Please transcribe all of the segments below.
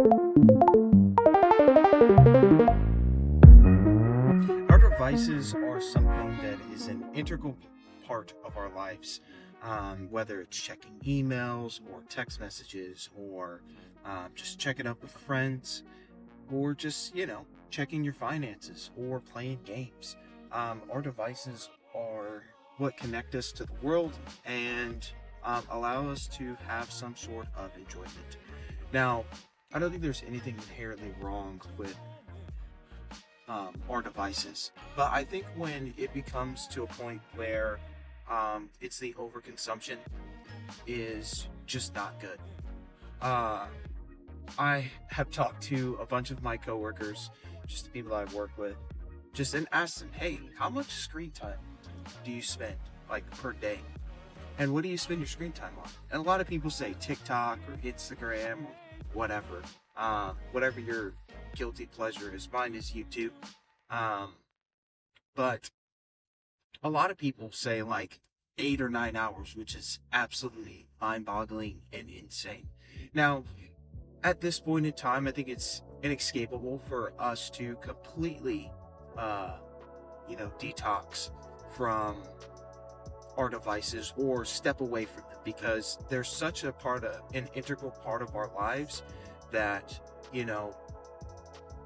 Our devices are something that is an integral part of our lives, whether it's checking emails or text messages or just checking up with friends or just, checking your finances or playing games. Our devices are what connect us to the world and allow us to have some sort of enjoyment. Now, I don't think there's anything inherently wrong with our devices. But I think when it becomes to a point where it's the overconsumption is just not good. Uh, I have talked to a bunch of my coworkers, just the people I work with, just and asked them, hey, how much screen time do you spend like per day? And what do you spend your screen time on? And a lot of people say TikTok or Instagram or whatever. Whatever your guilty pleasure is. Mine is YouTube. Um, but a lot of people say like 8 or 9 hours, which is absolutely mind-boggling and insane. Now, at this point in time, I think it's inescapable for us to completely, detox from our devices or step away from them because they're such an integral part of our lives that,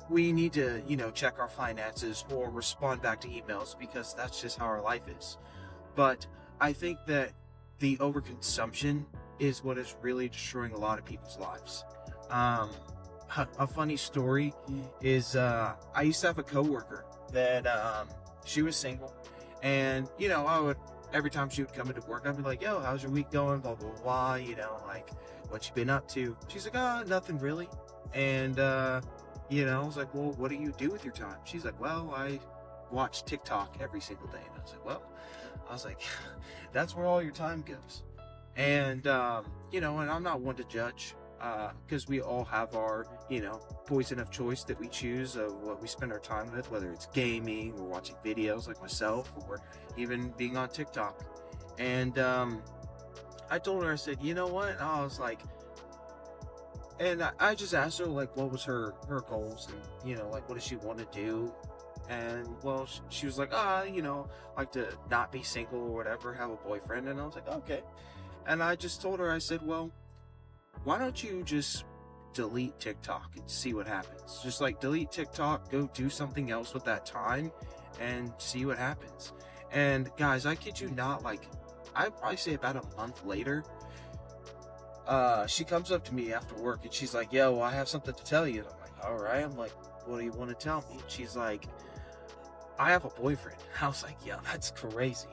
we need to, check our finances or respond back to emails because that's just how our life is. But I think that the overconsumption is what is really destroying a lot of people's lives. Um, a funny story is I used to have a coworker that she was single, and I would every time she would come into work, I'd be like, "Yo, how's your week going?" Blah blah blah. Like what you been up to? She's like, "Oh, nothing really." And I was like, "Well, what do you do with your time?" She's like, "Well, I watch TikTok every single day." And I was like, "That's where all your time goes." And and I'm not one to judge, because we all have our, poison of choice that we choose of what we spend our time with, whether it's gaming or watching videos like myself or even being on TikTok. And I told her, I said, you know what? I was like, and I just asked her like what was her goals and like what does she want to do. And well, she was like, like to not be single or whatever, have a boyfriend. And I was like, okay. And I just told her, I said, well, why don't you just delete TikTok and see what happens? Just like delete TikTok, go do something else with that time and see what happens. And guys, I kid you not, like I'd probably say about a month later, she comes up to me after work and she's like, yo, I have something to tell you. And I'm like, all right. I'm like, what do you want to tell me? And she's like, I have a boyfriend. I was like, yo, that's crazy.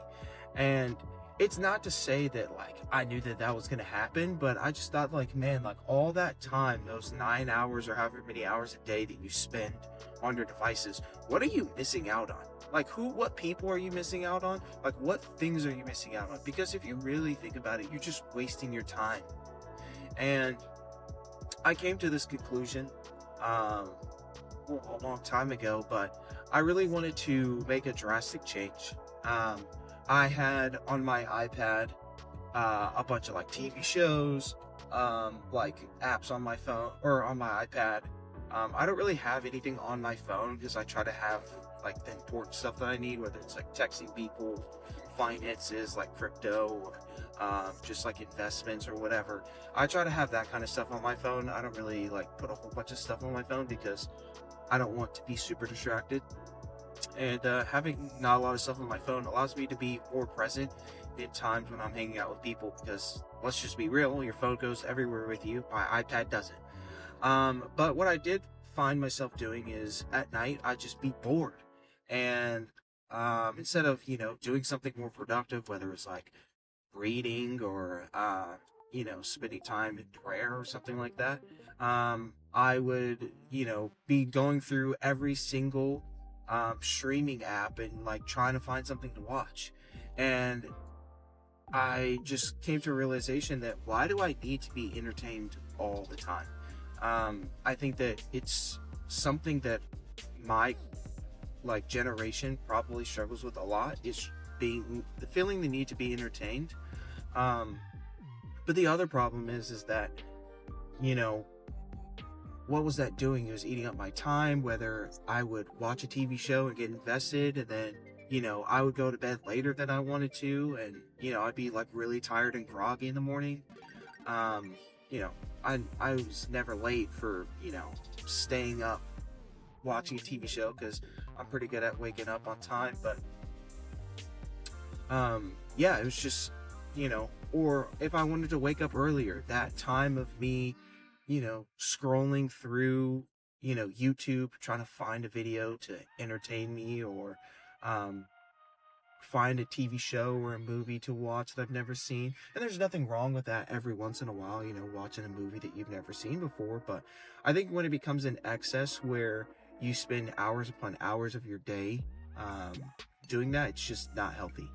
And it's not to say that like I knew that was gonna happen, but I just thought like, man, like all that time, those 9 hours or however many hours a day that you spend on your devices, what are you missing out on? Like what people are you missing out on? Like what things are you missing out on? Because if you really think about it, you're just wasting your time. And I came to this conclusion a long time ago, but I really wanted to make a drastic change. I had on my iPad a bunch of like TV shows, like apps on my phone or on my iPad. I don't really have anything on my phone because I try to have like the important stuff that I need, whether it's like texting people, finances, like crypto, just like investments or whatever. I try to have that kind of stuff on my phone. I don't really like put a whole bunch of stuff on my phone because I don't want to be super distracted. And having not a lot of stuff on my phone allows me to be more present in times when I'm hanging out with people, because let's just be real, your phone goes everywhere with you. My iPad doesn't. But what I did find myself doing is at night I'd just be bored, and instead of doing something more productive, whether it's like reading or spending time in prayer or something like that, I would be going through every single streaming app and like trying to find something to watch. And I just came to a realization that why do I need to be entertained all the time? I think that it's something that my like generation probably struggles with a lot, is feeling the need to be entertained. But the other problem is that you know what was that doing? It was eating up my time, whether I would watch a TV show and get invested, and then, I would go to bed later than I wanted to, and, I'd be like really tired and groggy in the morning. Um, I was never late for, staying up watching a TV show, because I'm pretty good at waking up on time. But yeah, it was just, or if I wanted to wake up earlier, that time of me, scrolling through, YouTube, trying to find a video to entertain me, or find a TV show or a movie to watch that I've never seen. And there's nothing wrong with that every once in a while, watching a movie that you've never seen before. But I think when it becomes an excess where you spend hours upon hours of your day doing that, it's just not healthy.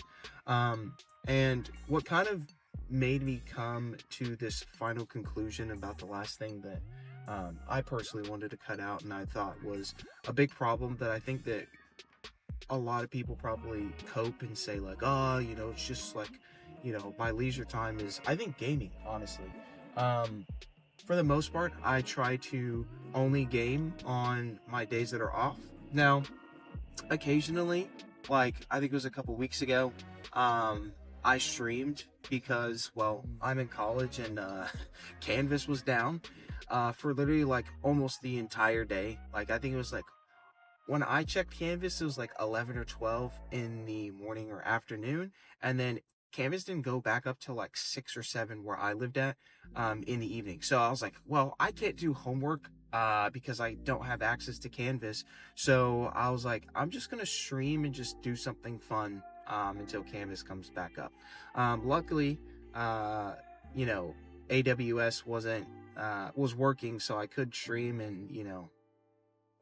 And what kind of made me come to this final conclusion about the last thing that I personally wanted to cut out, and I thought was a big problem that I think that a lot of people probably cope and say like, oh, it's just like, my leisure time is, I think, gaming, honestly. For the most part, I try to only game on my days that are off. Now, occasionally, like I think it was a couple weeks ago, I streamed because, well, I'm in college and Canvas was down for literally like almost the entire day. Like I think it was like, when I checked Canvas, it was like 11 or 12 in the morning or afternoon, and then Canvas didn't go back up till like 6 or 7 where I lived at in the evening. So I was like, well, I can't do homework because I don't have access to Canvas. So I was like, I'm just gonna stream and just do something fun until Canvas comes back up. Luckily, AWS was working, so I could stream and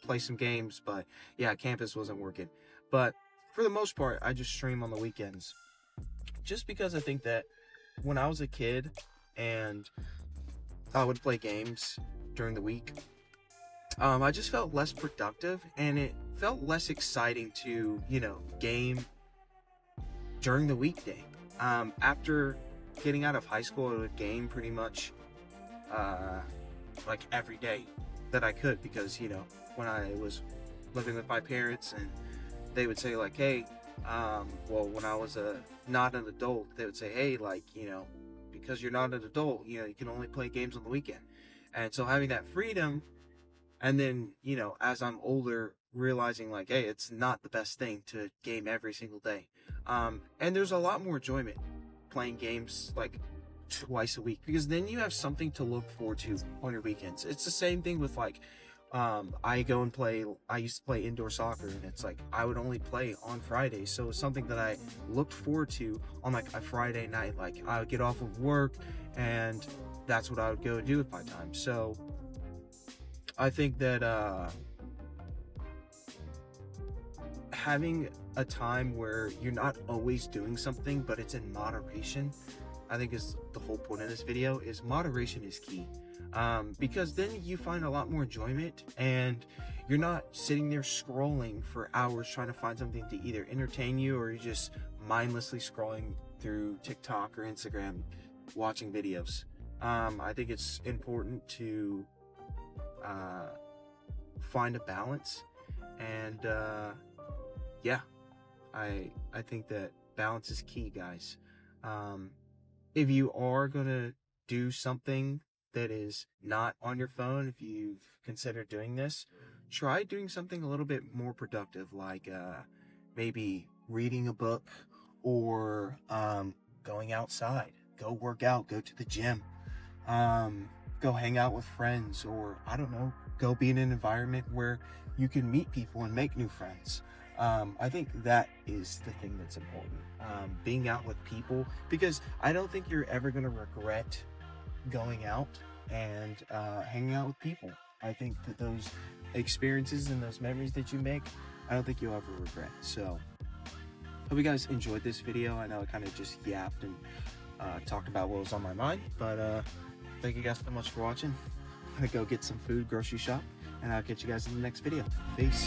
play some games. But yeah, Canvas wasn't working. But for the most part, I just stream on the weekends, just because I think that when I was a kid and I would play games during the week, I just felt less productive, and it felt less exciting to game during the weekday. After getting out of high school, I would game pretty much like every day that I could, because when I was living with my parents, and they would say like, hey, well, when I was not an adult, they would say, hey, like, because you're not an adult, you can only play games on the weekend. And so having that freedom, and then as I'm older, realizing like, hey, it's not the best thing to game every single day, and there's a lot more enjoyment playing games like twice a week, because then you have something to look forward to on your weekends. It's the same thing with like, I used to play indoor soccer, and it's like I would only play on Fridays, so it's something that I looked forward to on like a Friday night. Like I would get off of work, and that's what I would go do with my time. So I think that having a time where you're not always doing something, but it's in moderation, I think is the whole point of this video. Is moderation is key. Because then you find a lot more enjoyment, and you're not sitting there scrolling for hours trying to find something to either entertain you, or you're just mindlessly scrolling through TikTok or Instagram watching videos. I think it's important to find a balance, and yeah, I think that balance is key, guys. If you are gonna do something that is not on your phone, if you've considered doing this, try doing something a little bit more productive, like maybe reading a book, or going outside, go work out, go to the gym, go hang out with friends, or I don't know, go be in an environment where you can meet people and make new friends. I think that is the thing that's important, being out with people, because I don't think you're ever going to regret going out and hanging out with people. I think that those experiences and those memories that you make, I don't think you'll ever regret. So hope you guys enjoyed this video. I know I kind of just yapped and talked about what was on my mind, but thank you guys so much for watching. I'm gonna go get some food, grocery shop, and I'll catch you guys in the next video. Peace.